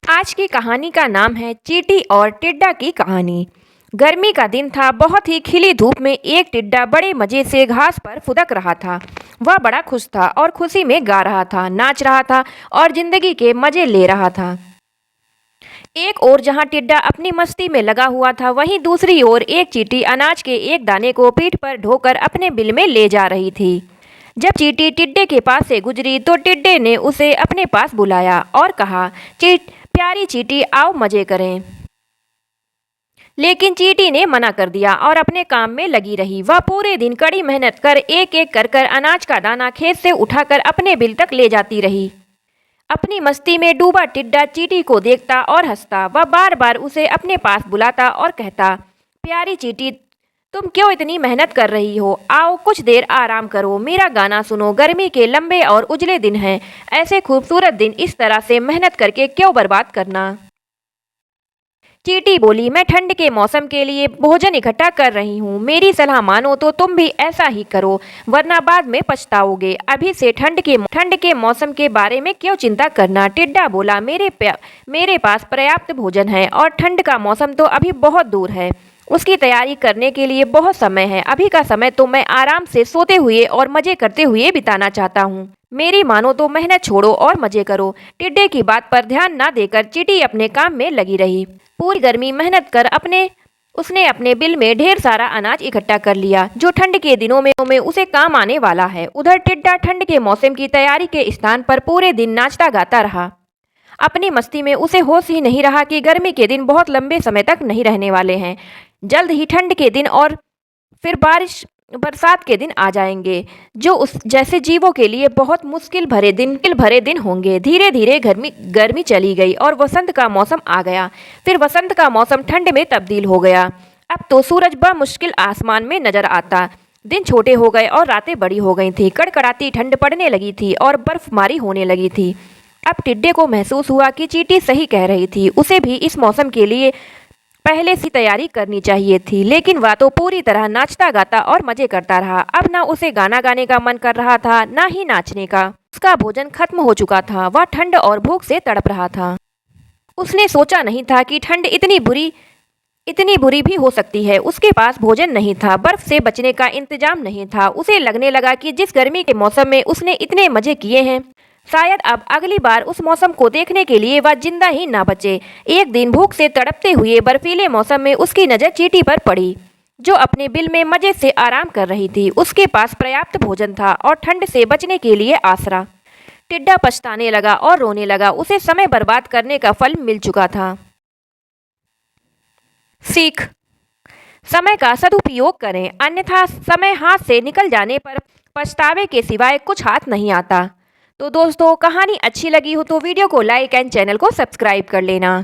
आज की कहानी का नाम है चींटी और टिड्डा की कहानी। गर्मी का दिन था। बहुत ही खिली धूप में एक टिड्डा बड़े मजे से घास पर फुदक रहा था। वह बड़ा खुश था और खुशी में गा रहा था, नाच रहा था और जिंदगी के मजे ले रहा था। एक ओर जहां टिड्डा अपनी मस्ती में लगा हुआ था, वहीं दूसरी ओर एक चींटी अनाज के एक दाने को पीठ पर ढोकर अपने बिल में ले जा रही थी। जब चींटी टिड्डे के पास से गुजरी तो टिड्डे ने उसे अपने पास बुलाया और कहा, प्यारी चींटी, आओ मजे करें। लेकिन चींटी ने मना कर दिया और अपने काम में लगी रही। वह पूरे दिन कड़ी मेहनत कर एक एक कर अनाज का दाना खेत से उठाकर अपने बिल तक ले जाती रही। अपनी मस्ती में डूबा टिड्डा चींटी को देखता और हंसता। वह बार बार उसे अपने पास बुलाता और कहता, प्यारी चींटी, तुम क्यों इतनी मेहनत कर रही हो? आओ कुछ देर आराम करो, मेरा गाना सुनो। गर्मी के लंबे और उजले दिन हैं, ऐसे खूबसूरत दिन इस तरह से मेहनत करके क्यों बर्बाद करना। चींटी बोली, मैं ठंड के मौसम के लिए भोजन इकट्ठा कर रही हूँ। मेरी सलाह मानो तो तुम भी ऐसा ही करो, वरना बाद में पछताओगे। अभी से ठंड के मौसम के बारे में क्यों चिंता करना। टिड्डा बोला, मेरे पास पर्याप्त भोजन है और ठंड का मौसम तो अभी बहुत दूर है। उसकी तैयारी करने के लिए बहुत समय है। अभी का समय तो मैं आराम से सोते हुए और मजे करते हुए बिताना चाहता हूँ। मेरी मानो तो मेहनत छोड़ो और मजे करो। टिड्डे की बात पर ध्यान न देकर चींटी अपने काम में लगी रही। पूरी गर्मी मेहनत कर उसने अपने बिल में ढेर सारा अनाज इकट्ठा कर लिया, जो ठंड के दिनों में उसे काम आने वाला है। उधर टिड्डा ठंड के मौसम की तैयारी के स्थान पर पूरे दिन नाचता गाता रहा। अपनी मस्ती में उसे होश ही नहीं रहा कि गर्मी के दिन बहुत लंबे समय तक नहीं रहने वाले हैं। जल्द ही ठंड के दिन और फिर बरसात के दिन आ जाएंगे, जो उस जैसे जीवों के लिए बहुत मुश्किल भरे दिन होंगे। धीरे धीरे गर्मी चली गई और वसंत का मौसम आ गया। फिर वसंत का मौसम ठंड में तब्दील हो गया। अब तो सूरज मुश्किल आसमान में नजर आता। दिन छोटे हो गए और रातें बड़ी हो गई थी। कड़कड़ाती ठंड पड़ने लगी थी और बर्फबारी होने लगी थी। अब टिड्डे को महसूस हुआ कि चींटी सही कह रही थी। उसे भी इस मौसम के लिए पहले से तैयारी करनी चाहिए थी, लेकिन वह तो पूरी तरह नाचता गाता और मजे करता रहा। अब ना उसे गाना गाने का मन कर रहा था, ना ही नाचने का। उसका भोजन खत्म हो चुका था। वह ठंड और भूख से तड़प रहा था। उसने सोचा नहीं था कि ठंड इतनी बुरी भी हो सकती है। उसके पास भोजन नहीं था, बर्फ से बचने का इंतजाम नहीं था। उसे लगने लगा कि जिस गर्मी के मौसम में उसने इतने मजे किए हैं, शायद अब अगली बार उस मौसम को देखने के लिए वह जिंदा ही ना बचे। एक दिन भूख से तड़पते हुए बर्फीले मौसम में उसकी नज़र चींटी पर पड़ी, जो अपने बिल में मजे से आराम कर रही थी। उसके पास पर्याप्त भोजन था और ठंड से बचने के लिए आसरा। टिड्डा पछताने लगा और रोने लगा। उसे समय बर्बाद करने का फल मिल चुका था। सीख, समय का सदुपयोग करें, अन्यथा समय हाथ से निकल जाने पर पछतावे के सिवाय कुछ हाथ नहीं आता। तो दोस्तों, कहानी अच्छी लगी हो तो वीडियो को लाइक एंड चैनल को सब्सक्राइब कर लेना।